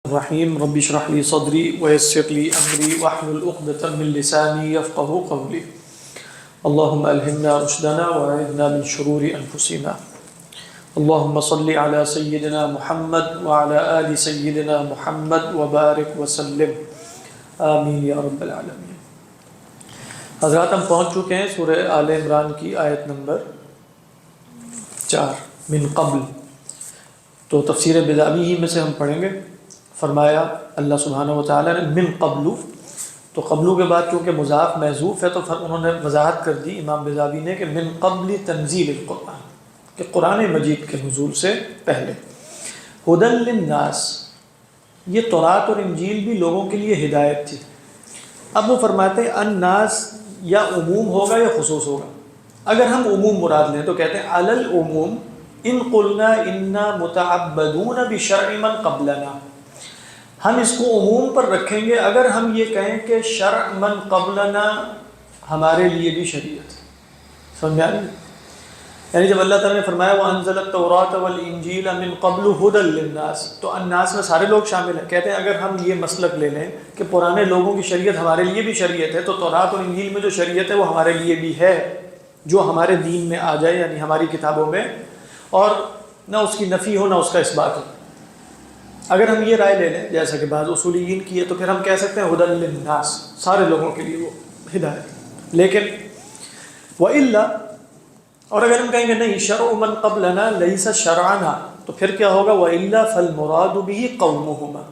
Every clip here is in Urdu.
الرحیم رب اشرح لی صدری ویسر لی امری واحلل عقدۃ من لسانی یفقهوا قولی اللهم الہمنا رشدنا واعذنا من شرور انفسنا اللهم صل علی سیدنا محمد وعلى آل سیدنا محمد وبارک وسلم آمین یا رب العالمین۔ حضرات ہم پہنچ چکے ہیں سورہ آل عمران کی آیت نمبر 4 من قبل، تو تفسیر بیضاوی ہی میں سے ہم پڑھیں گے۔ فرمایا اللہ سبحانہ و تعالیٰ نے من قبل، تو قبلو کے بعد چونکہ مضاف محذوف ہے تو انہوں نے وضاحت کر دی امام بیضاوی نے کہ من قبل تنزیل القرآن، کہ قرآن مجید کے نزول سے پہلے، ہدی للناس، یہ تورات اور انجیل بھی لوگوں کے لیے ہدایت تھی۔ اب وہ فرماتے ہیں الناس یا عموم ہوگا یا خصوص ہوگا۔ اگر ہم عموم مراد لیں تو کہتے ہیں علی العموم ان قلنا انا متعبدون بشرع من قبلنا، ہم اس کو عموم پر رکھیں گے اگر ہم یہ کہیں کہ شرع من قبلنا ہمارے لیے بھی شریعت ہے۔ سمجھ میں آ رہی ہے؟ یعنی جب اللہ تعالیٰ نے فرمایا وَأَنزَلَ التَّوْرَاةَ وَالْإِنجِيلَ مِن قَبْلُ هُدًى لِلنَّاسِ، تو الناس میں سارے لوگ شامل ہیں۔ کہتے ہیں اگر ہم یہ مسلک لے لیں کہ پرانے لوگوں کی شریعت ہمارے لیے بھی شریعت ہے، تو تورات اور انجیل میں جو شریعت ہے وہ ہمارے لیے بھی ہے، جو ہمارے دین میں آ جائے، یعنی ہماری کتابوں میں، اور نہ اس کی نفی ہو نہ اس کا اثبات ہو۔ اگر ہم یہ رائے لے لیں جیسا کہ بعض اصولیین کی ہے تو پھر ہم کہہ سکتے ہیں ہدی للناس، سارے لوگوں کے لیے وہ ہدایت۔ لیکن وَإِلَّا، اور اگر ہم کہیں گے نہیں شرع من قبلنا لیس شرعنا، تو پھر کیا ہوگا وَإِلَّا فَالْمُرَادُ بِهِ قَوْمُهُمَا،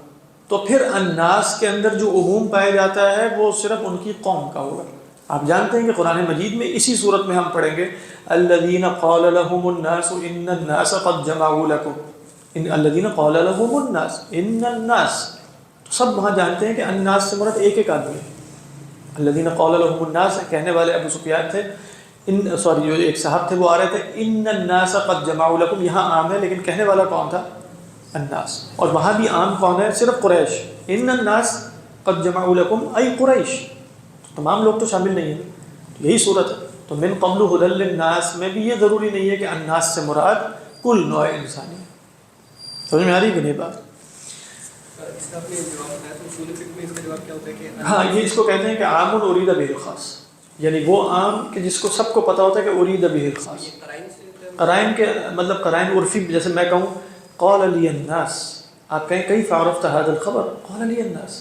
تو پھر الناس کے اندر جو عموم پایا جاتا ہے وہ صرف ان کی قوم کا ہوگا۔ آپ جانتے ہیں کہ قرآن مجید میں اسی صورت میں ہم پڑھیں گے الذین قال لهم الناس ان الناس قد جمعوا لكم، ان الذین قال لهم الناس ان الناس، تو سب وہاں جانتے ہیں کہ الناس سے مراد ایک ایک آدمی ہے۔ الذین قال لهم الناس کہنے والے ابو سفیان تھے، جو ایک صاحب تھے وہ آ رہے تھے ان الناس قد جمعوا لكم، یہاں عام ہے لیکن کہنے والا کون تھا؟ الناس۔ اور وہاں بھی عام کون ہے؟ صرف قریش۔ ان الناس قد جمعوا لكم ای قریش، تمام لوگ تو شامل نہیں ہیں، یہی صورت ہے۔ تو من قبل ہدی للناس میں بھی یہ ضروری نہیں ہے کہ الناس سے مراد کل نوع انسانی ہے۔ سمجھ میں آ رہی ہے کہ نہیں بات؟ ہاں، یہ اس کو کہتے ہیں کہ عام ارید بہ الخاص، یعنی وہ عام کہ جس کو سب کو پتہ ہوتا ہے کہ ارید بہ الخاص۔ قرائن کے مطلب قرائن عرفی، جیسے میں کہوں قال لی الناس، آپ کہیں کیف عرفت هذا الخبر، قال لی الناس،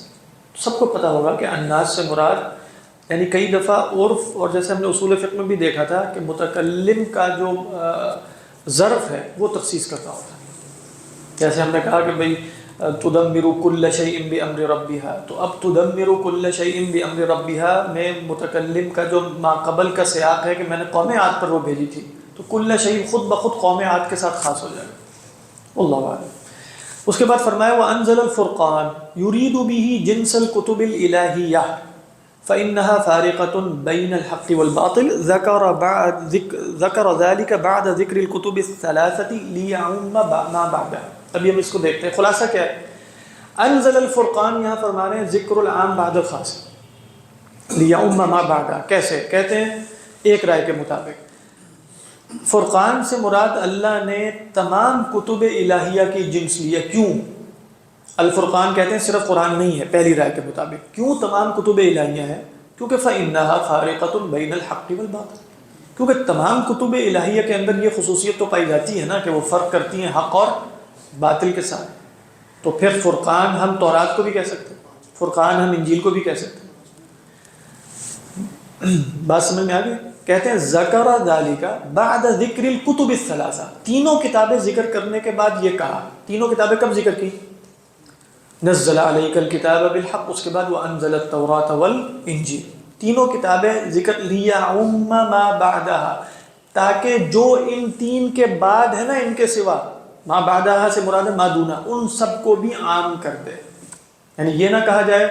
سب کو پتہ ہوگا کہ الناس سے مراد، یعنی کئی دفعہ عرف، اور جیسے ہم نے اصول فقہ میں بھی دیکھا تھا کہ متکلم کا جو ظرف ہے وہ تخصیص کرتا ہوتا ہے۔ جیسے ہم نے کہا کہ بھئی تدمر کل شیء بامر ربها، تو اب تدمر کل شیء بامر ربها میں متکلم کا جو ما قبل کا سیاق ہے کہ میں نے قوم عاد پر وہ بھیجی تھی، تو کل شیء خود بخود قوم عاد کے ساتھ خاص ہو جائے گا، اللہ اعلم۔ اس کے بعد فرمایا وَأَنزَلَ الْفُرْقَانَ يُرِيدُ بِهِ جِنْسَ الْكُتُبِ الْإِلَٰهِيَّةِ فَإِنَّهَا فَارِقَةٌ بَيْنَ الْحَقِّ وَالْبَاطِلِ ذَكَرَ ذَلِكَ بَعْدَ ذِكْرِ الْكُتُبِ الثَّلَاثَةِ لِيَعُمَّ مَا بَعْدَهَا۔ ابھی ہم اس کو دیکھتے ہیں، خلاصہ کیا ہے؟ انزل الفرقان، یہاں فرما رہے ہیں ذکر العام بعد الخاص، لیعم ما بعدها۔ کیسے کہتے ہیں؟ ایک رائے کے مطابق فرقان سے مراد اللہ نے تمام کتب الہیہ کی جنس لیا۔ کیوں الفرقان کہتے ہیں؟ صرف قرآن نہیں ہے، پہلی رائے کے مطابق۔ کیوں تمام کتب الہیہ ہیں؟ کیونکہ فَإِنَّهَا فَارِقَةٌ بَيْنَ الْحَقِّ وَالْبَاطِلِ، کیونکہ تمام کتب الہیہ کے اندر یہ خصوصیت تو پائی جاتی ہے نا کہ وہ فرق کرتی ہیں حق اور باطل کے ساتھ۔ تو پھر فرقان ہم تورات کو بھی کہہ سکتے ہیں، فرقان ہم انجیل کو بھی کہہ سکتے ہیں۔ بات سمجھ میں آ گئی؟ کہتے ہیں ذکر ذالک بعد ذکر الکتب الثلاثہ، تینوں کتابیں ذکر کرنے کے بعد یہ کہا۔ تینوں کتابیں کب ذکر کی؟ نزل علیک الکتاب بالحق، اس کے بعد وانزل التوراۃ والانجیل، تینوں کتابیں ذکر لیعم ما بعدها، تاکہ جو ان تین کے بعد ہے نا، ان کے سوا، ما بعدها سے مراد ما دونہ، ان سب کو بھی عام کر دے۔ یعنی یہ نہ کہا جائے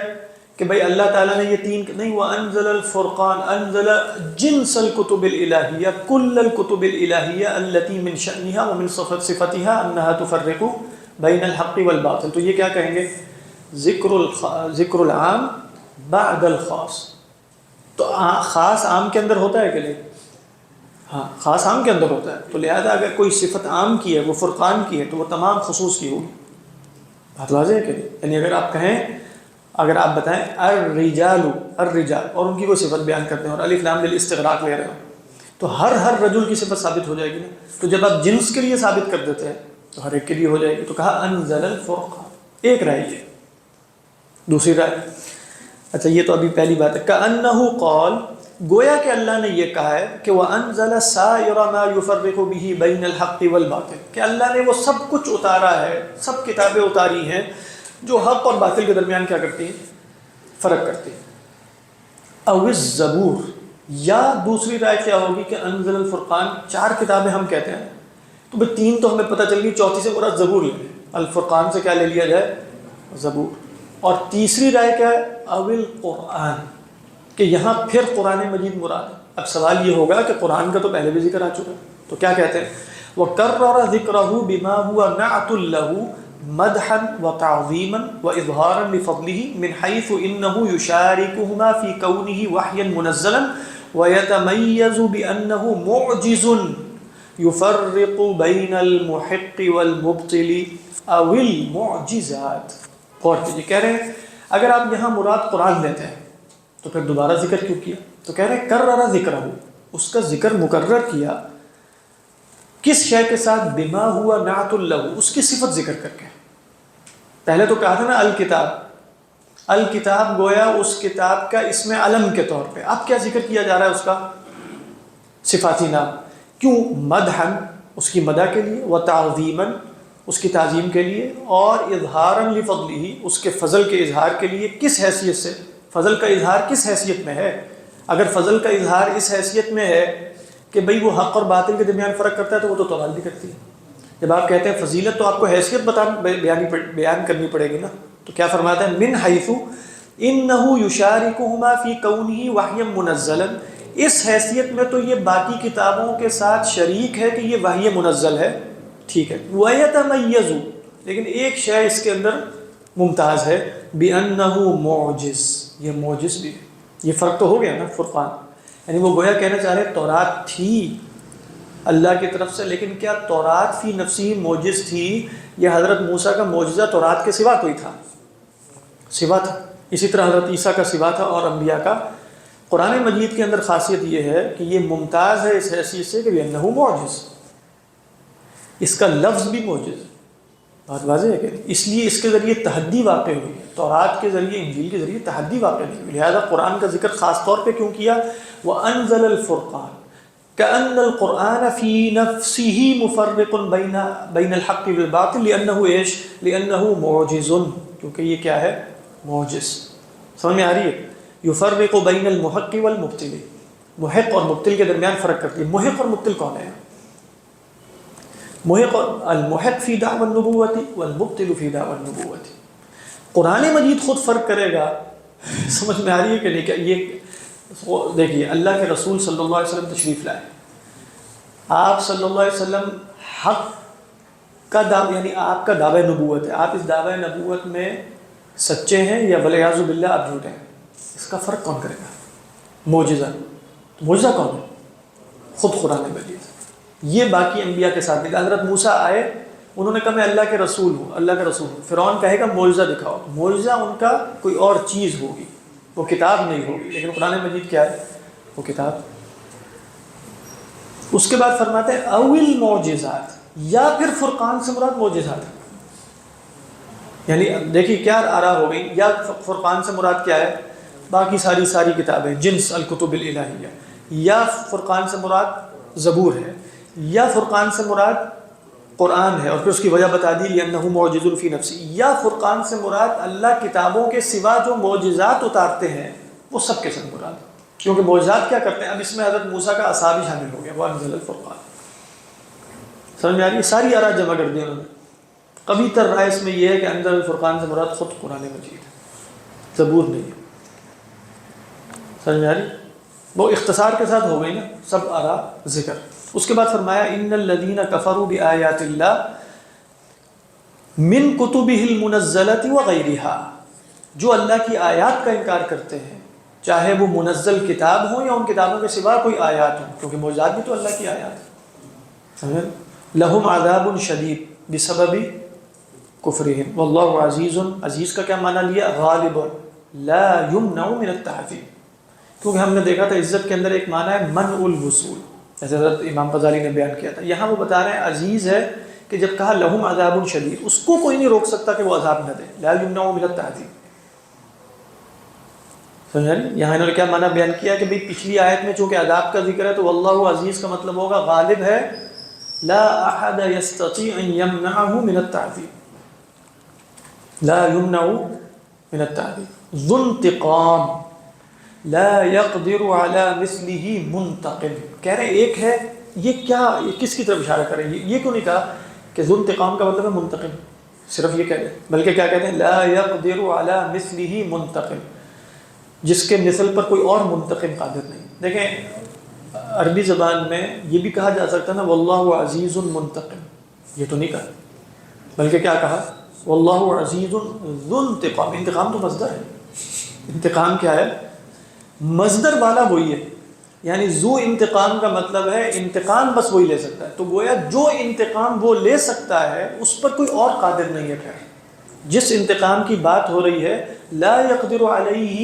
کہ بھئی اللہ تعالیٰ نے یہ تین نہیں، وَأَنزَلَ الْفُرْقَانَ أَنزَلَ جِنْسَ الْكُتُبِ الْإِلَٰهِيَّةِ كُلَّ الْكُتُبِ الْإِلَٰهِيَّةِ الَّتِي مِنْ شَأْنِهَا وَمِنْ صِفَتِهَا أَنَّهَا تُفَرِّقُ بَيْنَ الْحَقِّ وَالْبَاطِلِ۔ تو یہ کیا کہیں گے؟ ذکر العام بعد الخاص۔ تو خاص عام کے اندر ہوتا ہے کہ نہیں؟ ہاں، خاص عام کے اندر ہوتا ہے، تو لہذا اگر کوئی صفت عام کی ہے، وہ فرقان کی ہے، تو وہ تمام خصوص کی ہوگی۔ بات واضح ہے کہ نہیں؟ یعنی اگر آپ کہیں، اگر آپ بتائیں الرجال، الرجال، اور ان کی کوئی صفت بیان کرتے ہیں اور الف لام للاستغراق لے رہے ہو، تو ہر رجل کی صفت ثابت ہو جائے گی نا. تو جب آپ جنس کے لیے ثابت کر دیتے ہیں تو ہر ایک کے لیے ہو جائے گی. تو کہا انزل الفرقان، ایک رائے یہ. دوسری رائے، اچھا یہ تو ابھی پہلی بات ہے، کأنہ قال، گویا کہ اللہ نے یہ کہا ہے کہ وَأَنزَلَ سَائِرَ مَا يُفَرِّقُ بِهِ بَيْنَ الْحَقِّ وَالْبَاطِلِ، کہ اللہ نے وہ سب کچھ اتارا ہے، سب کتابیں اتاری ہیں جو حق اور باطل کے درمیان کیا کرتی ہیں؟ فرق کرتی ہیں. او الزبور، یا دوسری رائے کیا ہوگی کہ انزل الفرقان، 4 کتابیں ہم کہتے ہیں تو بھئی 3 تو ہمیں پتہ چل گئی، چوتھی سے مراد زبور لے لیں، الفرقان سے کیا لے لیا جائے؟ زبور. اور تیسری رائے کیا ہے؟ او القرآن، کہ یہاں پھر قرآن مجید مراد ہے. اب سوال یہ ہوگا کہ قرآن کا تو پہلے بھی ذکر آ چکا ہے، تو کیا کہتے ہیں؟ وَكَرَّرَ ذِكْرَهُ بِمَا هُوَ نَعْتٌ لَهُ مَدْحًا وَتَعْظِيمًا وَإِظْهَارًا لِفَضْلِهِ مِنْ حَيْثُ إِنَّهُ يُشَارِكُهُمَا فِي كَوْنِهِ وَحْيًا مُنَزَّلًا وَيَتَمَيَّزُ بِأَنَّهُ مُعْجِزٌ يُفَرِّقُ بَيْنَ الْمُحِقِّ وَالْمُبْطِلِ أَوِ الْمُعْجِزَاتِ. غور کیجیے، کہہ رہے ہیں اگر آپ یہاں مراد قرآن لیتے ہیں تو پھر دوبارہ ذکر کیوں کیا؟ تو کہہ رہے ہیں کررا ذکرہ، اس کا ذکر مکرر کیا، کس شے کے ساتھ؟ بما ہوا نعت لہ، اس کی صفت ذکر کر کے. پہلے تو کہا تھا نا الکتاب، الکتاب گویا اس کتاب کا اسم علم کے طور پہ، اب کیا ذکر کیا جا رہا ہے؟ اس کا صفاتی نام. کیوں؟ مدحن، اس کی مدح کے لیے، و تعظیماً، اس کی تعظیم کے لیے، اور اظہاراً لفضلہ، اس کے فضل کے اظہار کے لیے. کس حیثیت سے؟ فضل کا اظہار کس حیثیت میں ہے؟ اگر فضل کا اظہار اس حیثیت میں ہے کہ بھئی وہ حق اور باطل کے درمیان فرق کرتا ہے تو وہ تو توال بھی کرتی ہے. جب آپ کہتے ہیں فضیلت تو آپ کو حیثیت بیان کرنی پڑے گی نا. تو کیا فرماتا ہے؟ من حیث انہ یشارکہما فی کونہ وحیا منزلا، اس حیثیت میں تو یہ باقی کتابوں کے ساتھ شریک ہے کہ یہ وحی منزل ہے، ٹھیک ہے. ویتمیز، لیکن ایک شے اس کے اندر ممتاز ہے، بِأَنَّهُ مُعْجِزٌ، یہ معجز بھی ہے. یہ فرق تو ہو گیا نا فرقان. یعنی وہ گویا کہنا چاہ رہے تورات تھی اللہ کی طرف سے، لیکن کیا تورات فی نفسی معجز تھی یا حضرت موسیٰ کا معجزہ تورات کے سوا کوئی تھا؟ سوا تھا. اسی طرح حضرت عیسیٰ کا سوا تھا اور انبیاء کا. قرآن مجید کے اندر خاصیت یہ ہے کہ یہ ممتاز ہے اس حیثیت سے کہ بِأَنَّهُ مُعْجِزٌ، اس کا لفظ بھی معجز ہے. بات واضح ہے کہ اس لیے اس کے ذریعے تحدی واقع ہوئی ہے. تورات کے ذریعے، انجیل کے ذریعے تحدی واقع نہیں ہوئی. لہذا قرآن کا ذکر خاص طور پہ کیوں کیا؟ وَأَنزَلَ الْفُرْقَانَ كَأَنَّ الْقُرْآنَ فِي نَفْسِهِ مُفَرِّقٌ بَيْنَ الْحَقِّ وَالْبَاطِلِ لِأَنَّهُ ايش؟ لِأَنَّهُ مُعْجِزٌ، کیونکہ یہ کیا ہے؟ معجز. سمجھ میں آ رہی ہے؟ يُفَرِّقُ بَيْنَ الْمُحِقِّ وَالْمُبْطِلِ، محق اور مبطل کے درمیان فرق کرتی ہے. محق اور مبطل کون ہے؟ محق، المحق فی دعوی النبوۃ والمبطل فی دعوی النبوۃ. قرآن مجید خود فرق کرے گا. سمجھ میں آ رہی ہے کہ نہیں؟ کہ یہ دیکھیے اللہ کے رسول صلی اللہ علیہ وسلم تشریف لائے، آپ صلی اللہ علیہ وسلم حق کا دعوی، یعنی آپ کا دعوی نبوت ہے، آپ اس دعوی نبوت میں سچے ہیں یا والعیاذ باللہ آپ جھوٹے ہیں. اس کا فرق کون کرے گا؟ معجزہ. معجزہ کون ہے؟ خود قرآن مجید. یہ باقی انبیاء کے ساتھ نہیں. حضرت موسیٰ آئے، انہوں نے کہا میں اللہ کے رسول ہوں، اللہ کا رسول ہوں. فرعون کہے گا معجزہ دکھاؤ. معجزہ ان کا کوئی اور چیز ہوگی، وہ کتاب نہیں ہوگی. لیکن قرآن مجید کیا ہے؟ وہ کتاب. اس کے بعد فرماتے ہیں اول معجزات، یا پھر فرقان سے مراد معجزات. یعنی دیکھیے کیا آرا ہو گئی. یا فرقان سے مراد کیا ہے؟ باقی ساری کتابیں، جنس الکتب الالہیہ. یا فرقان سے مراد زبور ہے. یا فرقان سے مراد قرآن ہے، اور پھر اس کی وجہ بتا دی لِأَنَّهُ مُعْجِزٌ فِي نَفْسِهِ. یا فرقان سے مراد اللہ کتابوں کے سوا جو معجزات اتارتے ہیں وہ سب کے سب مراد، کیونکہ معجزات کیا کرتے ہیں؟ اب اس میں حضرت موسیٰ کا عصا بھی شامل ہو گیا. وَأَنزَلَ الْفُرْقَانَ. سمجھ میں آ رہی ہے؟ ساری آراء جمع کر دی انہوں نے. کبھی تر رائے اس میں یہ ہے کہ اندر الفرقان سے مراد خود قرآن مجید ہے، زبور نہیں ہے. سمجھ میں آ رہی؟ وہ اختصار کے ساتھ ہو گئی نا سب آراء ذکر. اس کے بعد فرمایا ان الذین کفروا بآیات اللہ من کتبہ المنزلۃ وغیرہا، جو اللہ کی آیات کا انکار کرتے ہیں، چاہے وہ منزل کتاب ہوں یا ان کتابوں کے سوا کوئی آیات ہوں، کیونکہ معجزات بھی تو اللہ کی آیات ہیں. لہم عذاب شدید بسبب کفرہم واللہ عزیز، عزیز کا کیا معنی لیا؟ غالب لا یمنع من التعظیم، کیونکہ ہم نے دیکھا تھا عزت کے اندر ایک معنی ہے منع الوصول، جیسے حضرت امام غزالی نے بیان کیا تھا. یہاں وہ بتا رہے ہیں عزیز ہے کہ جب کہا لہم عذاب شدید، اس کو کوئی نہیں روک سکتا کہ وہ عذاب نہ دے. لا یمنع من التعظیم، سمجھیں؟ یہاں انہوں نے کیا معنی بیان کیا کہ بھئی پچھلی آیت میں چونکہ عذاب کا ذکر ہے تو واللہ عزیز کا مطلب ہوگا غالب ہے، لا احد یستطیع ان یمنعہ من التعظیم، لا یمنع من التعظیم. ذو انتقام لا يقدر على مثله منتقم، کہہ رہے ایک ہے یہ کیا، یہ کس کی طرف اشارہ کریں؟ یہ کیوں نہیں کہا کہ ذو انتقام کا مطلب ہے منتقم، صرف یہ کہہ دیں، بلکہ کیا کہتے ہیں لا يقدر على مثله منتقم، جس کے مثل پر کوئی اور منتقم قادر نہیں. دیکھیں عربی زبان میں یہ بھی کہا جا سکتا ہے نا واللہ عزیز منتقم، یہ تو نہیں کہا، بلکہ کیا کہا واللہ عزیز ذو انتقام. انتقام تو مصدر ہے، انتقام کیا ہے؟ مصدر والا وہی ہے، یعنی ذو انتقام کا مطلب ہے انتقام بس وہی لے سکتا ہے، تو گویا جو انتقام وہ لے سکتا ہے اس پر کوئی اور قادر نہیں ہے. خیر جس انتقام کی بات ہو رہی ہے لا يقدر علیہ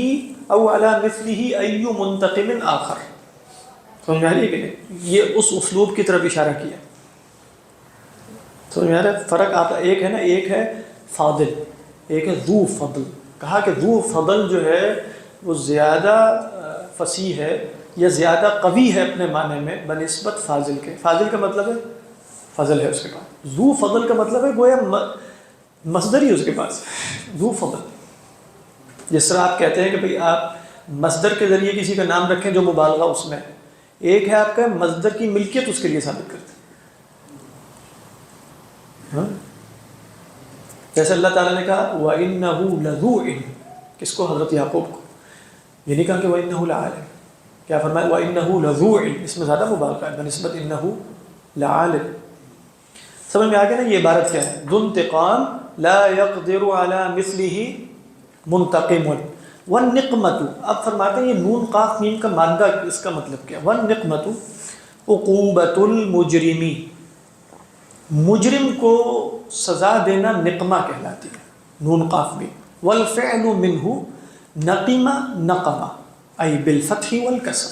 او علی مثلہ ای منتقم آخر، سمجھ آ رہی ہے کہ نہیں؟ یہ اس اسلوب کی طرف اشارہ کیا، سمجھ آ رہا ہے فرق آتا؟ ایک ہے نا، ایک ہے فاضل، ایک ہے ذو فضل. کہا کہ ذو فضل جو ہے وہ زیادہ فصیح ہے یا زیادہ قوی ہے اپنے معنی میں بنسبت فاضل کے. فاضل کا مطلب ہے فضل ہے اس کے پاس، ذو فضل کا مطلب ہے گویا مصدر ہی اس کے پاس ذو فضل. جس طرح آپ کہتے ہیں کہ بھئی آپ مصدر کے ذریعے کسی کا نام رکھیں جو مبالغہ اس میں ہے، ایک ہے آپ کا مصدر کی ملکیت اس کے لیے ثابت کرتے ہیں. جیسے اللہ تعالیٰ نے کہا وَإِنَّهُ لَذُو عِلْمٍ، کس کو؟ حضرت یعقوب کو. یہ نہیں کہا کہ وَإِنَّهُ لَعَالِمٌ، کیا فرمایا وَإِنَّهُ لَذُو عِلْمٍ، اس میں زیادہ مبالغہ ہے بنسبت إِنَّهُ لَعَالِمٌ. سمجھ میں آ گیا نا یہ عبارت کیا ہے؟ ذو انتقام لا يقدر على مثله منتقم. وَالنِّقْمَةُ، اب فرماتے ہیں یہ نون قاف میم کا مادہ اس کا مطلب کیا؟ وَالنِّقْمَةُ عقوبۃ المجرم، مجرم کو سزا دینا نقمہ کہلاتی ہے، نون قاف میم. والفعل منہ نقم نقمہ ای بالفتح والکسر،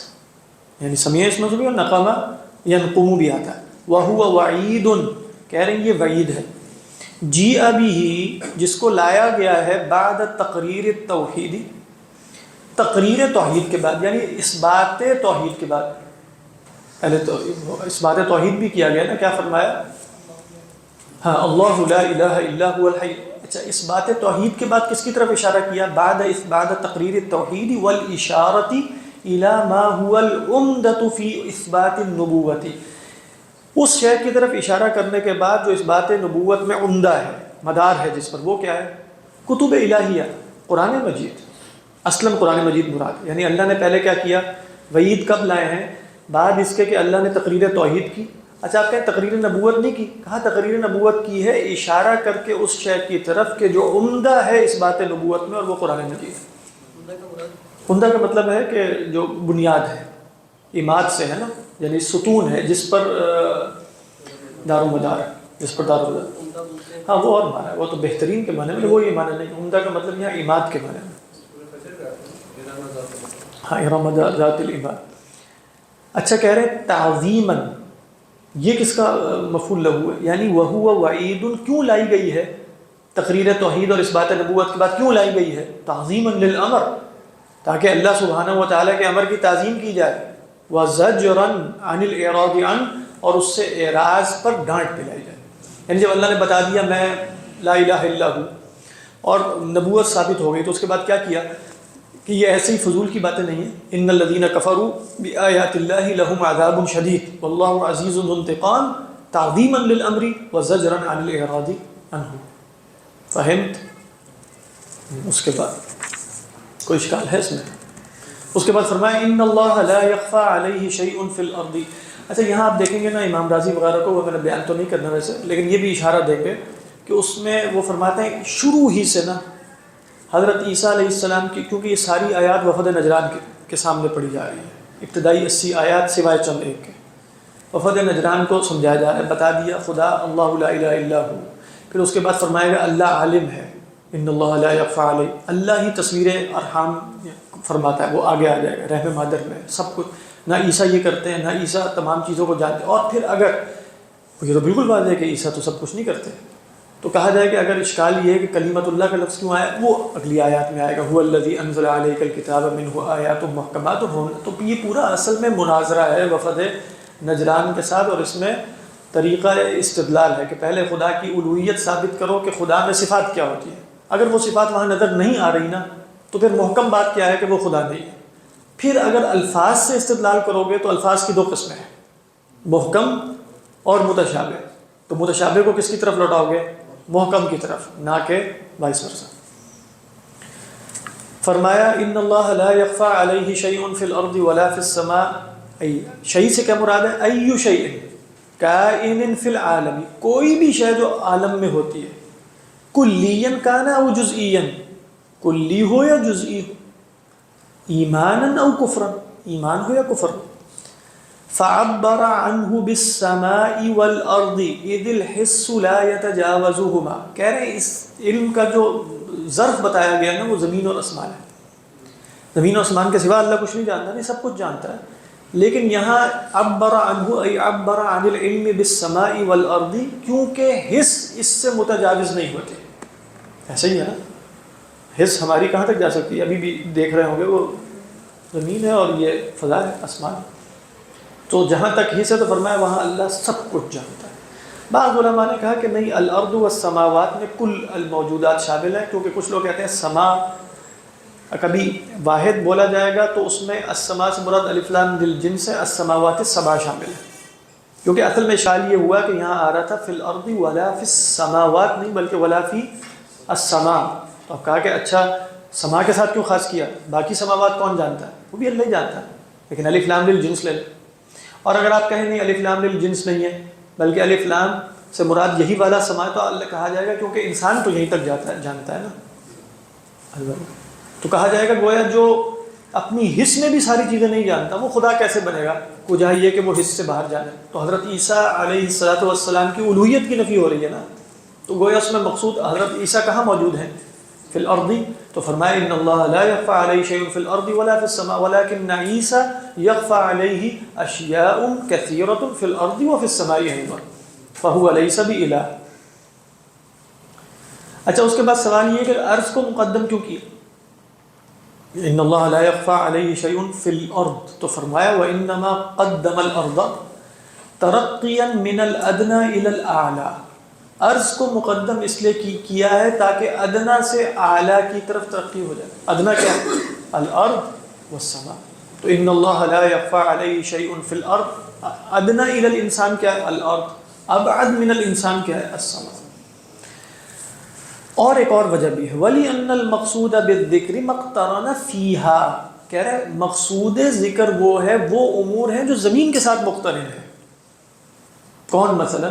یعنی سمیع اس میں بھی اور نقمہ ینقم بھی آتا ہے. وہو وعید، کہہ رہے ہیں یہ وعید ہے. جی ابھی، جس کو لایا گیا ہے بعد تقریر التوحید، تقریر توحید کے بعد، یعنی اس بات توحید کے بعد. پہلے تو اس بات توحید بھی کیا گیا نا، کیا فرمایا؟ ہاں اللہ لا الہ الا هو الحی. اچھا اس بات توحید کے بعد کس کی طرف اشارہ کیا؟ بعد تقریر التوحید والاشارۃ الی ما هو العمدۃ فی اثبات النبوۃ، اس شے کی طرف اشارہ کرنے کے بعد جو اس بات نبوت میں عمدہ ہے، مدار ہے جس پر، وہ کیا ہے؟ کتب الہیہ، قرآن مجید. اصلاً قرآن مجید مراد، یعنی اللہ نے پہلے کیا کیا؟ وعید کب لائے ہیں؟ بعد اس کے کہ اللہ نے تقریر توحید کی. اچھا آپ کہیں تقریر نبوت نہیں کی، کہا تقریر نبوت کی ہے اشارہ کر کے اس شے کی طرف کہ جو عمدہ ہے اس بات نبوت میں، اور وہ قرآن مجید. عمدہ کا مطلب ہے کہ جو بنیاد ہے، عماد سے ہے نا، یعنی ستون ہے جس پر دار و مدار ہے، جس پر دار و مدار. ہاں وہ اور معنی ہے، وہ تو بہترین کے معنی میں، وہ یہ معنی نہیں. عمدہ کا مطلب یہاں عماد کے معنی میں. ہاں ارم ذات العماد. اچھا کہہ رہے تعظیماً، یہ کس کا مفعول لہو ہے؟ یعنی وہو وعید، کیوں لائی گئی ہے تقریر توحید اور اس بات نبوت کے بعد؟ کیوں لائی گئی ہے؟ تعظیما للامر، تاکہ اللہ سبحانہ و تعالیٰ کے امر کی تعظیم کی جائے. وزجرا عن الاعراض عنہ، اور اس سے اعراض پر ڈانٹ پلائی جائے. یعنی جب اللہ نے بتا دیا میں لا الہ الا ہوں اور نبوت ثابت ہو گئی، تو اس کے بعد کیا کیا کہ یہ ایسی فضول کی باتیں نہیں ہیں. ان الذین کفروا بآیات اللہ لہم عذاب شدید واللہ عزیز ذو انتقام تعظیما للامر وزجرا عن الاعراض عنہ. فہمت؟ اس کے بعد کوئی اشکال ہے اس میں؟ اس کے بعد فرمایا ان اللہ لا یخفی علیہ شیء فی الارض. اچھا یہاں آپ دیکھیں گے نا امام راضی وغیرہ کو، وہ میں نے بیان تو نہیں کرنا ویسے، لیکن یہ بھی اشارہ دیں گے کہ اس میں وہ فرماتے ہیں شروع ہی سے نا حضرت عیسیٰ علیہ السلام کی، کیونکہ یہ ساری آیات وفد نجران کے سامنے پڑھی جا رہی ہیں، ابتدائی 80 آیات سوائے چند ایک کے، وفد نجران کو سمجھایا جا رہا ہے. بتا دیا خدا اللہ لا الہ الا ہو، پھر اس کے بعد فرمائے گا اللہ عالم ہے، ان اللہ لا یخفی علیہ، اللہ ہی تصویر ارحام فرماتا ہے، وہ آگے آ جائے گا رحم مادر میں سب کچھ، نہ عیسیٰ یہ کرتے ہیں، نہ عیسیٰ تمام چیزوں کو جانتے ہیں۔ اور پھر اگر یہ تو بالکل واضح ہے کہ عیسیٰ تو سب کچھ نہیں کرتے، تو کہا جائے کہ اگر اشکال یہ ہے کہ کلمۃ اللہ کا لفظ کیوں آیا، وہ اگلی آیات میں آئے گا، هو الذی انزل علیک الکتاب منہ آیات محکمات ہن، تو یہ پورا اصل میں مناظرہ ہے وفد نجران کے ساتھ، اور اس میں طریقہ استدلال ہے کہ پہلے خدا کی الوہیت ثابت کرو کہ خدا میں صفات کیا ہوتی ہے، اگر وہ صفات وہاں نظر نہیں آ رہی نا تو پھر محکم بات کیا ہے کہ وہ خدا نہیں ہے۔ پھر اگر الفاظ سے استدلال کرو گے تو الفاظ کی دو قسمیں ہیں، محکم اور متشابہ، تو متشابہ کو کس کی طرف لوٹاؤ گے؟ محکم کی طرف، نہ کہ وائس ورسا۔ فرمایا ان اللہ لا یخفی علیہ شیء فی الارض ولا فی السماء، شیء سے کیا مراد ہے؟ ای شیء کائن فی العالم، کوئی بھی شے جو عالم میں ہوتی ہے، کلیاً کان او جزئیاً، کلی ہو یا جزئی ہو، ایمانا او کفرا، ایمان ہو یا کفر ہو۔ فعبر عنہ بالسماء والارض اذ الحس لا يتجاوزهما، کہہ رہے ہیں اس علم کا جو ظرف بتایا گیا نا وہ زمین اور آسمان ہے، زمین و آسمان کے سوا اللہ کچھ نہیں جانتا، نہیں سب کچھ جانتا ہے، لیکن یہاں عبر عنہ ای عبر عن العلم بالسماء والارض، کیونکہ حس اس سے متجاوز نہیں ہوتے۔ ایسا ہی ہے نا، حس ہماری کہاں تک جا سکتی ہے؟ ابھی بھی دیکھ رہے ہوں گے وہ زمین ہے اور یہ فضا ہے، آسمان ہے، تو جہاں تک حصہ تو فرمایا وہاں اللہ سب کچھ جانتا ہے۔ بعض علماء نے کہا کہ نہیں، الارض والسماوات میں کل الموجودات شامل ہیں، کیونکہ کچھ لوگ کہتے ہیں سما کبھی واحد بولا جائے گا تو اس میں السما سے مراد الف لام للجنس ہے، السماوات السبع شامل ہے، کیونکہ اصل میں اشکال یہ ہوا کہ یہاں آ رہا تھا فی الارض ولا فی السماوات، نہیں بلکہ ولا فی السماء، تو اب کہا کہ اچھا سما کے ساتھ کیوں خاص کیا، باقی سماوات کون جانتا ہے؟ وہ بھی اللہ ہی جانتا ہے، لیکن الف لام للجنس لے لیں۔ اور اگر آپ کہیں نہیں الف لام للجنس نہیں ہے بلکہ الف لام سے مراد یہی والا سما، تو اللہ کہا جائے گا کیونکہ انسان تو یہیں تک جانتا ہے نا، تو کہا جائے گا گویا جو اپنی حس میں بھی ساری چیزیں نہیں جانتا وہ خدا کیسے بنے گا، وجہ یہ کہ وہ حس سے باہر جانے، تو حضرت عیسیٰ علیہ الصلوۃ والسلام کی الوہیت کی نفی ہو رہی ہے نا، تو گویا اس میں مقصود حضرت عیسیٰ کہاں موجود ہیں؟ فی الارض، تو فرمایا ان اللہ لا یخفی علیہ شیء فی الارض ولا فی السماء ولکن عیسیٰ یخفی علیہ اشیاء کثیرۃ فی الارض وفی السماء ایضا فہو لیس بإلہ۔ اچھا اس کے بعد سوال یہ کہ عرض کو مقدم کیوں کیا؟ ان اللہ لا یخفی علیہ شیء فی الارض، تو فرمایا وانما قدم الارض ترقیا من الادنی الی الاعلی، عرض کو مقدم اس لیے کیا ہے تاکہ ادنا سے اعلیٰ کی طرف ترقی ہو جائے۔ ادنا کیا ہے؟ الارض والسماء، تو ان اللہ لا یخفی علیہ شیء فی الارض، ادنا الی الانسان کیا ہے؟ الارض، ابعد من الانسان کیا ہے؟ السماء۔ اور ایک اور وجہ بھی ہے، وَلِأَنَّ الْمَقْصُودَ بِالذِّكْرِ مَقْتَرَنَ فِيهَا، کہہ رہے ہیں مقصود ذکر وہ ہے، وہ امور ہیں جو زمین کے ساتھ مقترن ہے۔ کون مثلا؟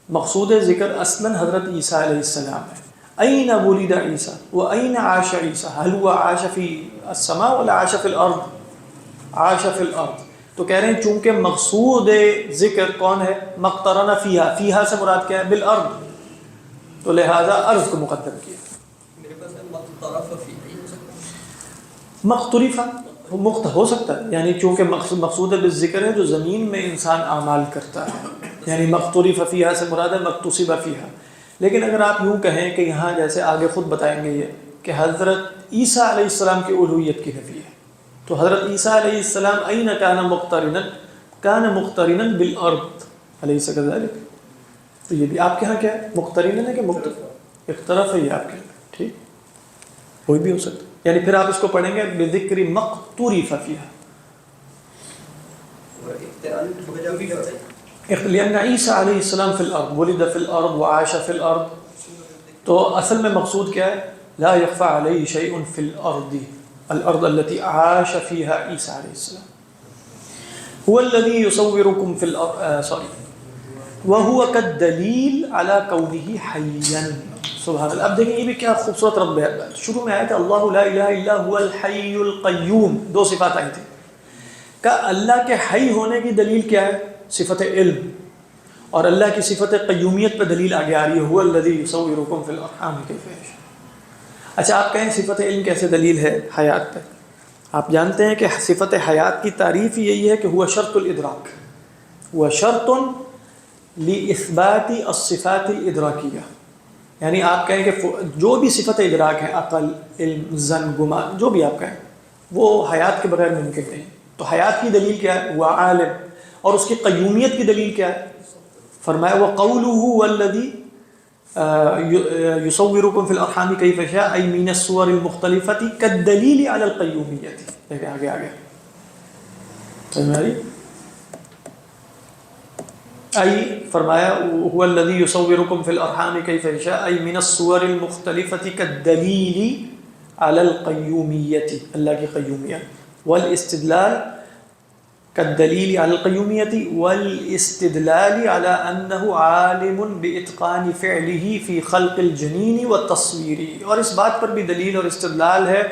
مقصود ذکر اصلا حضرت عیسیٰ علیہ السلام ہے۔ این ولد عیسیٰ و این عاش عیسیٰ، هل هو عاش فی السماء ولا عاش فی الارض؟ عاش فی الارض، تو کہہ رہے ہیں چونکہ مقصود ذکر کون ہے؟ مقترن فیہا، فیہا سے مراد کیا ہے؟ بالارض، تو لہذا عرض کو مقدم کیا۔ میرے پاس مقترف فی مختلفہ ہو سکتا ہے، یعنی چونکہ مقصود بالذکر ہے جو زمین میں انسان اعمال کرتا ہے، یعنی مختلف فیہا سے مراد ہے مکتوسب فیہا۔ لیکن اگر آپ یوں کہیں کہ یہاں جیسے آگے خود بتائیں گے یہ کہ حضرت عیسیٰ علیہ السلام کی الوہیت کی نفی ہے، تو حضرت عیسیٰ علیہ السلام این کان مقترنا، کان مقترنا بالارض الیس کذلک، تو یہ بھی آپ کے ہاں کیا ہے؟ مقترنا ہے کہ مختلف؟ ایک طرف ہے یہ آپ کے ہاں، ٹھیک، کوئی بھی ہو سکتا ہے، یعنی پھر آپ اس کو پڑھیں گے بذکر مقترف فیہا، لأن عیسیٰ علیہ السلام فی الارض، ولد فی الارض وعاش فی الارض، تو اصل میں مقصود کیا ہے؟ لا یخفی علیہ شیء فی الارض، الارض التي عاش فیها عیسیٰ علیہ السلام، هو الذی یصورکم فی الارض، وهو كالدلیل علی کونہ حیا، سبحان اللہ۔ اب دیکھیں یہ بھی کیا خوبصورت رب ہے، شروع میں آیا تھا اللہ لا الہ الا هو الحی القیوم، دو صفات آئی تھی، کہ اللہ کے حی ہونے کی دلیل کیا ہے؟ صفت علم، اور اللہ کی صفت قیومیت پہ دلیل آگے آ رہی ہے هو الذی یصورکم فی الارحام کیف یشاء۔ اچھا آپ کہیں صفت علم کیسے دلیل ہے حیات پہ؟ آپ جانتے ہیں کہ صفت حیات کی تعریف یہی ہے کہ ہوا شرط الادراک، ہوا شرط لاثبات الصفات الادراکیہ، یعنی آپ کہیں کہ جو بھی صفت ادراک ہے، عقل، علم، ظن، گمان، جو بھی آپ کہیں وہ حیات کے بغیر ممکن نہیں۔ تو حیات کی دلیل کیا ہے؟ وہ عالم، اور اس کی قیومیت کی دلیل کیا ہے؟ فرمایا وَقَوْلُهُ وَالَّذِي يُصَوِّرُكُمْ فِي الْأَرْحَامِ كَيْفَ يَشَاءُ أَيْ مِنَ الصُّوَرِ الْمُخْتَلِفَةِ كَالدَّلِيلِ عَلَى الْقَيُّومِيَّةِ۔ دیکھیں آگے سمجھ آ رہی؟ فرمایا هو الذي يصوركم في الارحام كيف يشاء اي من الصور المختلفه كالدليل على القيوميه، اللہ کی قیومیت، والاستدلال كالدليل على القيوميه والاستدلال على انه عالم باتقان فعله في خلق الجنين والتصوير، اور اس بات پر بھی دلیل اور استدلال ہے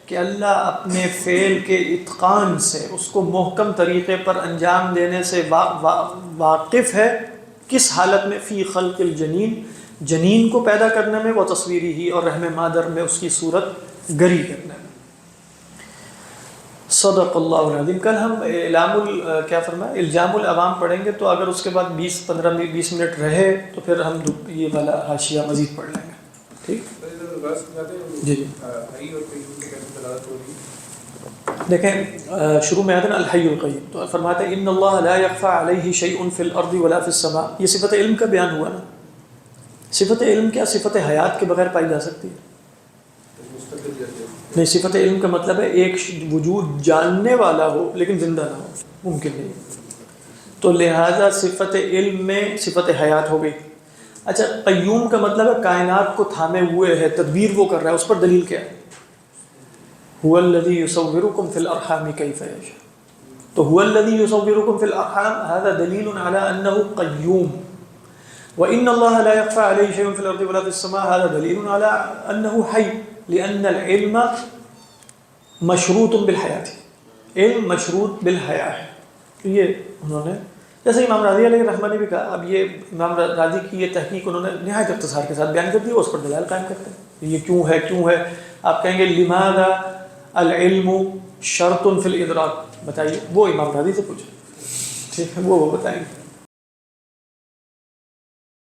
کہ اللہ اپنے فعل کے اتقان سے، اس کو محکم طریقے پر انجام دینے سے واقف ہے۔ کس حالت میں؟ فی خلق الجنین، جنین کو پیدا کرنے میں، وہ تصویری ہی، اور رحم مادر میں اس کی صورت گری کرنے میں۔ صدق اللہ العظیم۔ کل ہم کیا فرمایا الجام العوام پڑھیں گے، تو اگر اس کے بعد 20 منٹ رہے تو پھر ہم یہ والا حاشیہ مزید پڑھ لیں گے، ٹھیک؟ جی جی دیکھیں شروع میں آتا ہے نا الحی القیوم، تو فرماتے ہیں ان اللہ لا یخفی علیہ شیء فی الارض ولا فی السماء۔ یہ صفت علم کا بیان ہوا نا۔ صفت علم کیا صفت حیات کے بغیر پائی جا سکتی ہے؟ نہیں، صفت علم کا مطلب ہے ایک وجود جاننے والا ہو لیکن زندہ نہ ہو، ممکن نہیں۔ تو لہذا صفت علم میں صفت حیات ہو گئی۔ اچھا قیوم کا مطلب ہے کائنات کو تھامے ہوئے ہے، تدبیر وہ کر رہا ہے، اس پر دلیل کیا ہے؟ هو الذي يصوركم في الارحام كيف يشاء۔ تو هو الذي يصوركم في الارحام هذا دليل على انه قيوم، وان الله لا يخفى عليه شيء في الارض ولا في السماء هذا دليل على انه حي، لان العلم مشروط بالحیات، علم مشروط بالحیاء ہے۔ یہ انہوں نے جیسے امام راضی علیہ رحمہ نے بھی کہا، اب یہ امام راضی کی یہ تحقیق انہوں نے نہایت اختصار کے ساتھ بیان کر دی، اس پر دلائل قائم کرتے ہیں یہ کیوں ہے۔ آپ کہیں گے لماذا العلم شرط فی الادراک، بتائیے، وہ امام راضی سے پوچھیں، ٹھیک ہے، وہ بتائیں گے۔